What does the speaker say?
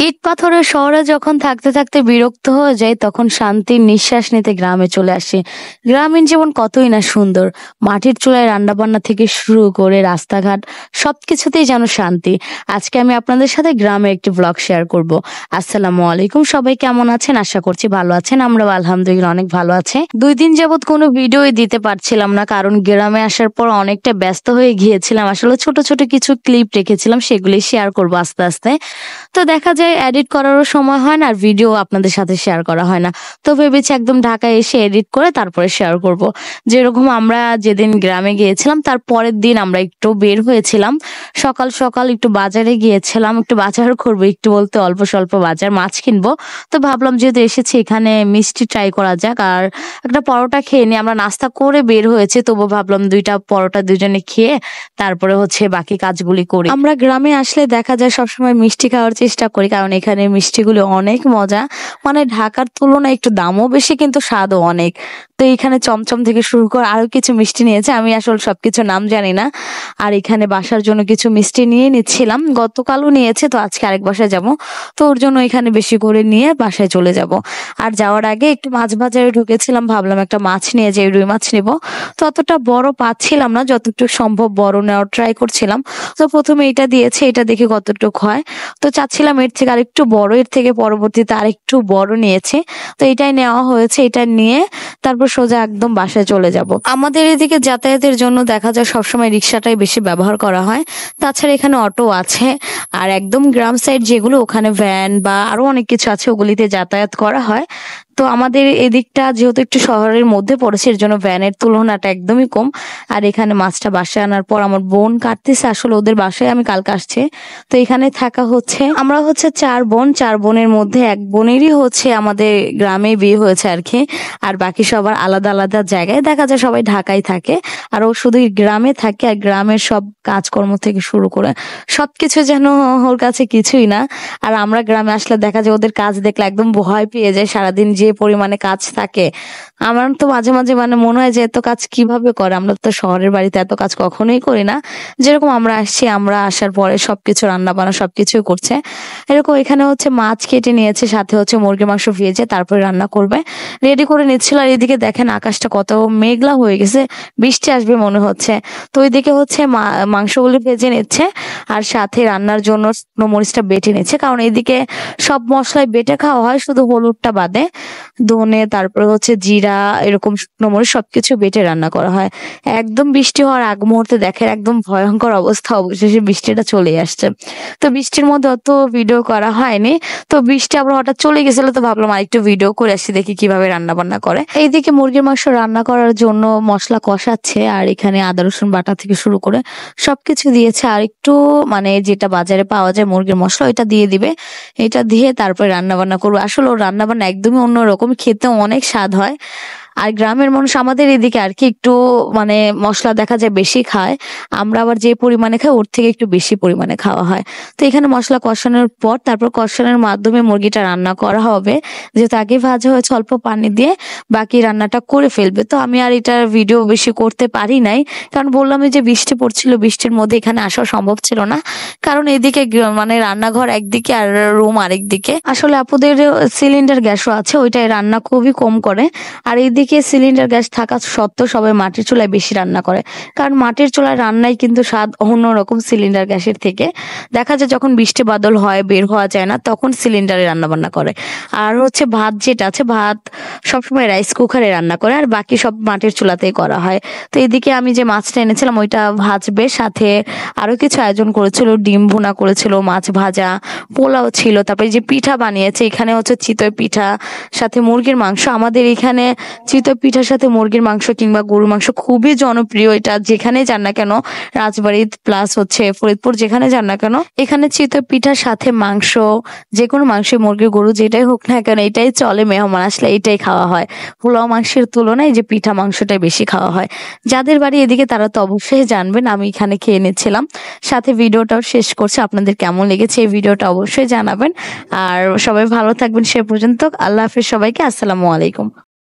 ইট পাথরের শহরে যখন থাকতে থাকতে বিরক্ত হয়ে যায় তখন শান্তির নিঃশ্বাস নিতে গ্রামে চলে আসে। গ্রামীণ জীবন কতই না সুন্দর। মাটির চুলায় রান্না বান্না থেকে শুরু করে রাস্তাঘাট সবকিছুতেই যেন শান্তি। আজকে আমি আপনাদের সাথে গ্রামের একটি ব্লগ শেয়ার করব। আসসালামু আলাইকুম, সবাই কেমন আছেন? আশা করছি ভালো আছেন। আমরা আলহামদুলিল্লাহ অনেক ভালো আছি। 2 দিন যাবত কোনো ভিডিওই দিতে পারছিলাম না, কারণ গ্রামে আসার পর অনেকটা ব্যস্ত হয়ে গিয়েছিলাম। আসলে ছোট ছোট কিছু ক্লিপ রেখেছিলাম, সেগুলি শেয়ার করবো আস্তে আস্তে। তো দেখা যায় এডিট করারও সময় হয় না, আর ভিডিও আপনাদের সাথে শেয়ার করা হয় না। তো ভেবেছি একদম ঢাকায় এসে এডিট করে তারপরে শেয়ার করব। যেরকম আমরা যেদিন গ্রামে গিয়েছিলাম তার পরের দিন আমরা একটু বের হয়েছিলাম, সকাল সকাল একটু বাজারে গিয়েছিলাম, একটু বাজার করবো, একটু বলতে অল্প স্বল্প বাজার, মাছ কিনবো। তো ভাবলাম যেহেতু এসেছি এখানে মিষ্টি ট্রাই করা যাক, আর একটা পরোটা খেয়ে নিই। আমরা নাস্তা করে বের হয়েছে, তবু ভাবলাম 2টা পরোটা দুজনে খেয়ে তারপরে বাকি কাজগুলি করি। আমরা গ্রামে আসলে দেখা যায় সবসময় মিষ্টি খাওয়ার চেষ্টা করি, কারণ এখানে মিষ্টিগুলো অনেক মজা। মানে ঢাকার তুলনায় একটু দামও বেশি, কিন্তু স্বাদও অনেক। তো এখানে চমচম থেকে শুরু করে আরো কিছু মিষ্টি নিয়েছে, আমি আসলে সবকিছু নাম জানি না। আর এখানে বাসার জন্য কিছু মিষ্টি নিয়ে নিচ্ছিলাম, গতকালও নিয়েছে, তো আজকে আরেক বাসায় যাব। তো ওর জন্য এখানে বেশি করে নিয়ে বাসায় চলে যাব। আর যাওয়ার আগে একটু মাছ বাজারে ঢুকেছিলাম, ভাবলাম একটা মাছ নিয়ে যাই, রুই মাছ নিব। তো অতটা বড় পাচ্ছিলাম না, যতটুকু সম্ভব বড় নেওয়ার ট্রাই করছিলাম। তো প্রথমে এটা দিয়েছে, এটা দেখি কতটুকু হয়। তো চাচ্ছিলাম এর থেকে আরেকটু বড়, এর থেকে পরবর্তীতে আরেকটু বড় নিয়েছে। তো এটাই নেওয়া হয়েছে, এটা নিয়ে তারপর সোজা একদম বাসায় চলে যাব। আমাদের এদিকে যাতায়াতের জন্য দেখা যায় সবসময় রিক্সাটাই বেশি ব্যবহার করা হয়, তাছাড়া এখানে অটো আছে। আর একদম গ্রাম সাইড যেগুলো, ওখানে ভ্যান বা আরো অনেক কিছু আছে, ওগুলিতে যাতায়াত করা হয়। তো আমাদের এদিকটা যেহেতু একটু শহরের মধ্যে পড়েছে, এর জন্য ভ্যানের তুলনাটা একদমই কম। আর এখানে মাছটা বাসায় আনার পর আমার বোন কাটতেছে, আসলে ওদের বাসায় আমি কালকে আসছে। তো এখানে থাকা হচ্ছে, আমরা 4 বোন, 4 বোনের মধ্যে এক বোনেরই আমাদের গ্রামে বিয়ে হয়েছে আর কি। আর বাকি সবার আলাদা আলাদা জায়গায়, দেখা যায় সবাই ঢাকায় থাকে আর ও শুধু গ্রামে থাকে। আর গ্রামের সব কাজকর্ম থেকে শুরু করে সবকিছু যেন ওর কাছে কিছুই না। আর আমরা গ্রামে আসলে দেখা যায় ওদের কাজ দেখলে একদম ভয় পেয়ে যায়, সারাদিন যে পরিমাণে কাজ থাকে। আমার তো মাঝে মাঝে মনে হয় যে এত কাজ কিভাবে করে, আমরা তো শহরের বাড়িতে এত কাজ কখনোই করি না। যেরকম আমরা আসছি, আমরা আসার পরে সবকিছু রান্না বান্না সবকিছুই করছে। এরকম এখানে মাছ কেটে নিয়েছে, সাথে মুরগির মাংস ভেজে তারপরে রান্না করবে, রেডি করে নিচ্ছিল। আর এদিকে দেখেন আকাশটা কত মেঘলা হয়ে গেছে, বৃষ্টি আসবে মনে হচ্ছে। তো ওইদিকে মাংসগুলো ভেজে নিচ্ছে, আর সাথে রান্নার জন্য শুকনো মরিচটা বেটে নিচ্ছে, কারণ এইদিকে সব মশলাই বেটে খাওয়া হয়, শুধু হলুদটা বাদে। ধনে, তারপরে জিরা, এরকম শুকনো মরিচ সবকিছু বেটে রান্না করা হয়। একদম বৃষ্টি হওয়ার আগ মুহূর্তে দেখেন একদম ভয়ঙ্কর অবস্থা, অবশেষে বৃষ্টিটা চলে আসছে। তো বৃষ্টির মধ্যে অত ভিডিও করা হয়নি। তো বৃষ্টি আবার হঠাৎ চলে গেছিল, তো ভাবলাম আরেকটু ভিডিও করে আসি, দেখি কিভাবে রান্না বান্না করে। এইদিকে মুরগির মাংস রান্না করার জন্য মশলা কষাচ্ছে, আর এখানে আদা রসুন বাটা থেকে শুরু করে সবকিছু দিয়েছে। আর একটু যেটা বাজারে পাওয়া যায় মুরগির মশলা, ওইটা দিয়ে দিবে। এটা দিয়ে তারপরে রান্না বান্না করবো। আসলে ওর রান্না বান্না একদমই অন্যরকম, খেতে অনেক স্বাদ হয়। আর গ্রামের মানুষ আমাদের এদিকে আর কি একটু মশলা দেখা যায় বেশি খায়, আমরা আবার যে পরিমাণে খাই ওর থেকে একটু বেশি পরিমাণে খাওয়া হয়। তো এখানে মশলা কষানোর পর তারপর কষানোর মাধ্যমে মুরগিটা রান্না করা হবে, যেহেতু আগে ভাজা হয়েছে অল্প পানি দিয়ে, বাকি রান্নাটা করে ফেলবে। তো আমি আর এটার ভিডিও বেশি করতে পারি নাই, কারণ বললাম যে বৃষ্টি পড়ছিল, বৃষ্টির মধ্যে এখানে আসা সম্ভব ছিল না, কারণ এদিকে রান্নাঘর একদিকে আর রুম আরেকদিকে। আসলে আপুদের সিলিন্ডার গ্যাসও আছে, ওইটাই রান্না খুবই কম করে। আর এইদিকে সিলিন্ডার গ্যাস থাকা সত্ত্বেও সবাই মাটির চুলায় বেশি রান্না করে, কারণ মাটির চুলায় রান্নায় কিন্তু স্বাদ অন্যরকম সিলিন্ডার গ্যাসের থেকে। দেখা যায় যখন বৃষ্টি বাদল হয়, বের হওয়া যায় না, তখন সিলিন্ডারে রান্না বান্না করে। আর ভাত যেটা আছে, ভাত সবসময় রাইস কুকারে রান্না করে, আর বাকি সব মাটির চুলাতেই করা হয়। তো এদিকে আমি যে মাছটা এনেছিলাম ওইটা ভাজবে, সাথে আরো কিছু আয়োজন করেছিল, ডিম ভুনা করেছিল, মাছ ভাজা, পোলাও ছিল, তারপরে যে পিঠা বানিয়েছে, এখানে চিতই পিঠা, সাথে মুরগির মাংস। আমাদের এখানে চিতই পিঠার সাথে মুরগির মাংস কিংবা গরুর মাংস খুবই জনপ্রিয়, এটা যেখানে যান না কেন, রাজবাড়ি প্লাস ফরিদপুর যেখানে যান না কেন, এখানে চিতই পিঠার সাথে মাংস, যে কোনো মাংস, মুরগি গরু যেটাই হোক না কেন, এটাই চলে, মেহমান আসলে এটাই খাওয়া হয়। পোলাও মাংসের তুলনায় যে পিঠা মাংসটাই বেশি খাওয়া হয়। যাদের বাড়ি এদিকে তারা তো অবশ্যই জানবেন, আমি এখানে খেয়ে নিচ্ছিলাম। সাথে ভিডিওটাও শেষ করছি, আপনাদের কেমন লেগেছে এই ভিডিওটা অবশ্যই জানাবেন। আর সবাই ভালো থাকবেন সে পর্যন্ত। আল্লাহ হাফেজ সবাইকে, আসসালামু আলাইকুম।